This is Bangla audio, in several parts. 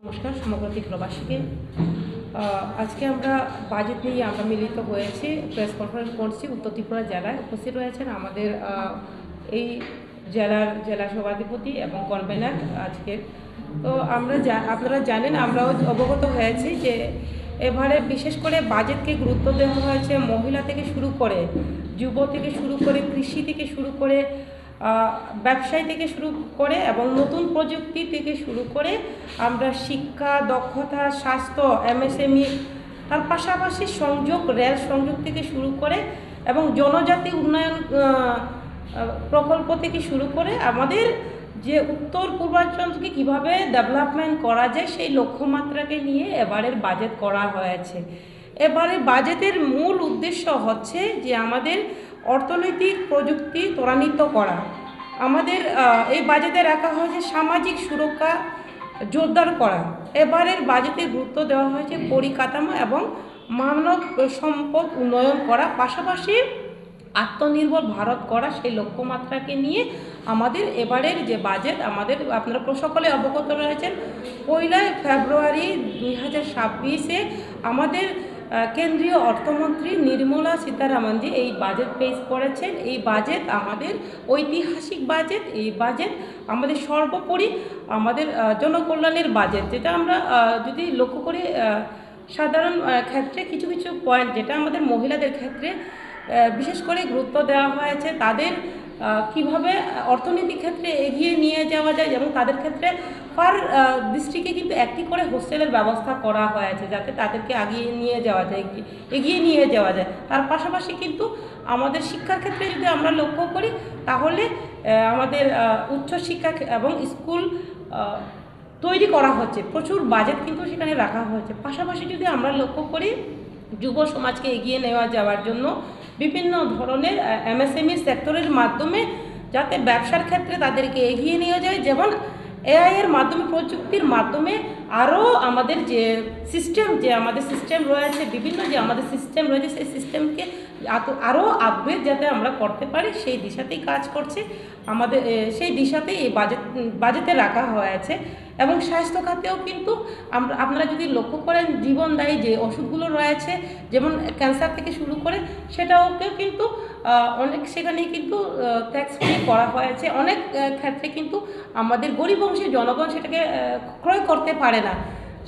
নমস্কার সমগ্র ত্রিপুরাবাসীকে। আজকে আমরা বাজেট নিয়ে আমরা মিলিত হয়েছি, প্রেস কনফারেন্স করছি। উত্তর ত্রিপুরা জেলায় উপস্থিত রয়েছেন আমাদের এই জেলা সভাধিপতি এবং কনভেনার আজকের। তো আপনারা জানেন, আমরাও অবগত হয়েছি যে এবারে বিশেষ করে বাজেটকে গুরুত্ব দেওয়া হয়েছে মহিলা থেকে শুরু করে, যুব থেকে শুরু করে, কৃষি থেকে শুরু করে, ব্যবসায় থেকে শুরু করে এবং নতুন প্রযুক্তি থেকে শুরু করে আমরা শিক্ষা, দক্ষতা, স্বাস্থ্য, এমএসএমই, তার পাশাপাশি সংযোগ, রেল সংযোগ থেকে শুরু করে এবং জনজাতি উন্নয়ন প্রকল্প থেকে শুরু করে আমাদের যে উত্তর পূর্বাঞ্চলকে কীভাবে ডেভেলপমেন্ট করা যায় সেই লক্ষ্যমাত্রাকে নিয়ে এবারের বাজেট করা হয়েছে। এবারে বাজেটের মূল উদ্দেশ্য হচ্ছে যে আমাদের অর্থনৈতিক প্রযুক্তি ত্বরান্বিত করা। আমাদের এই বাজেটে রাখা হয়েছে সামাজিক সুরক্ষা জোরদার করা। এবারের বাজেটে গুরুত্ব দেওয়া হয়েছে পরিকাঠামো এবং মানব সম্পদ উন্নয়ন করা, পাশাপাশি আত্মনির্ভর ভারত করা। সেই লক্ষ্যমাত্রাকে নিয়ে আমাদের এবারের যে বাজেট, আমাদের আপনারা সকলে অবগত রয়েছেন, 1 ফেব্রুয়ারি 2026-এ আমাদের কেন্দ্রীয় অর্থমন্ত্রী নির্মলা সীতারামনজি এই বাজেট পেশ করেছেন। এই বাজেট আমাদের ঐতিহাসিক বাজেট। এই বাজেট আমাদের সর্বোপরি আমাদের জনকল্যাণের বাজেট, যেটা আমরা যদি লক্ষ্য করি সাধারণ ক্ষেত্রে কিছু কিছু পয়েন্ট যেটা আমাদের মহিলাদের ক্ষেত্রে বিশেষ করে গুরুত্ব দেওয়া হয়েছে, তাদের কিভাবে অর্থনৈতিক ক্ষেত্রে এগিয়ে নিয়ে যাওয়া যায় এবং তাদের ক্ষেত্রে পার ডিস্ট্রিক্টে কিন্তু একটি করে হোস্টেলের ব্যবস্থা করা হয়েছে, যাতে তাদেরকে এগিয়ে নিয়ে যাওয়া যায়। তার পাশাপাশি কিন্তু আমাদের শিক্ষার ক্ষেত্রে যদি আমরা লক্ষ্য করি, তাহলে আমাদের উচ্চশিক্ষা এবং স্কুল তৈরি করা হচ্ছে, প্রচুর বাজেট কিন্তু সেখানে রাখা হয়েছে। পাশাপাশি যদি আমরা লক্ষ্য করি, যুব সমাজকে এগিয়ে যাওয়ার জন্য বিভিন্ন ধরনের এমএসএমই সেক্টরের মাধ্যমে যাতে ব্যবসার ক্ষেত্রে তাদেরকে এগিয়ে নিয়ে যায়, যেমন এআইয়ের মাধ্যমে, প্রযুক্তির মাধ্যমে আরও আমাদের যে আমাদের সিস্টেম রয়েছে, বিভিন্ন যে আমাদের সিস্টেম রয়েছে, সেই সিস্টেমকে আরও আপগ্রেড যাতে আমরা করতে পারি, সেই দিশাতেই কাজ করছে আমাদের। সেই দিশাতেই এই বাজেটে রাখা হয়েছে। এবং স্বাস্থ্য খাতেও কিন্তু আপনারা যদি লক্ষ্য করেন, জীবনদায়ী যে ওষুধগুলো রয়েছে, যেমন ক্যান্সার থেকে শুরু করে, সেটাকেও কিন্তু সেখানেই কিন্তু ট্যাক্স ফ্রি করা হয়েছে। অনেক ক্ষেত্রে কিন্তু আমাদের গরিব অংশের জনগণ সেটাকে ক্রয় করতে পারে না,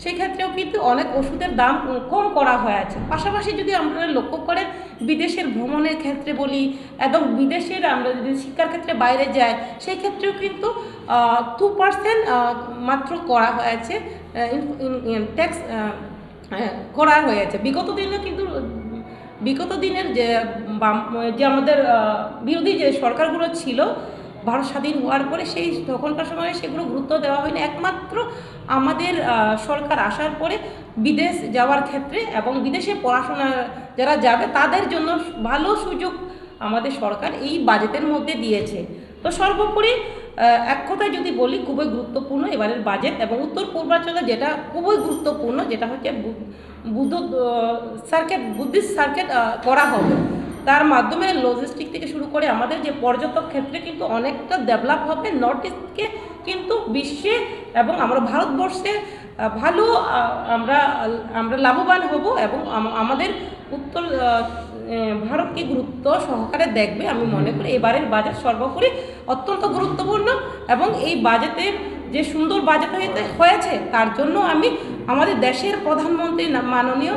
সেই ক্ষেত্রেও কিন্তু অনেক ওষুধের দাম কম করা হয়েছে। পাশাপাশি যদি আমরা লক্ষ্য করেন, বিদেশের ভ্রমণের ক্ষেত্রে বলি এবং বিদেশের আমরা যদি শিক্ষার ক্ষেত্রে বাইরে যাই, সেই ক্ষেত্রেও কিন্তু 2% মাত্র করা হয়েছে, ট্যাক্স করা হয়েছে। বিগত দিনের যে আমাদের বিরোধী যে সরকারগুলো ছিল ভারত স্বাধীন হওয়ার পরে, তখনকার সময়ে সেগুলো গুরুত্ব দেওয়া হয়নি। একমাত্র আমাদের সরকার আসার পরে বিদেশ যাওয়ার ক্ষেত্রে এবং বিদেশে পড়াশোনা যারা যাবে তাদের জন্য ভালো সুযোগ আমাদের সরকার এই বাজেটের মধ্যে দিয়েছে। তো সর্বোপরি এক কথায় যদি বলি, খুবই গুরুত্বপূর্ণ এবারের বাজেট। এবং উত্তর পূর্বাঞ্চলে যেটা খুবই গুরুত্বপূর্ণ, যেটা হচ্ছে বুদ্ধিস্ট সার্কিট করা হবে। তার মাধ্যমে লজিস্টিক থেকে শুরু করে আমাদের যে পর্যটক ক্ষেত্রে কিন্তু অনেকটা ডেভেলপ হবে। নর্থ ইস্টকে কিন্তু বিশ্বে এবং আমরা ভারতবর্ষে ভালো আমরা লাভবান হব এবং আমাদের উত্তর ভারতকে গুরুত্ব সহকারে দেখবে। আমি মনে করি এবারের বাজেট সর্বোপরি অত্যন্ত গুরুত্বপূর্ণ এবং এই বাজেটের যে সুন্দর বাজেট হয়েছে তার জন্য আমি আমাদের দেশের প্রধানমন্ত্রী, মাননীয়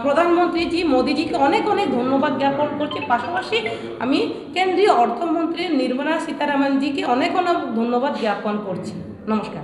প্রধানমন্ত্রীজি মোদিজিকে অনেক অনেক ধন্যবাদ জ্ঞাপন করছি। পাশাপাশি আমি কেন্দ্রীয় অর্থমন্ত্রী নির্মলা সীতারামনজিকে অনেক অনেক ধন্যবাদ জ্ঞাপন করছি। নমস্কার।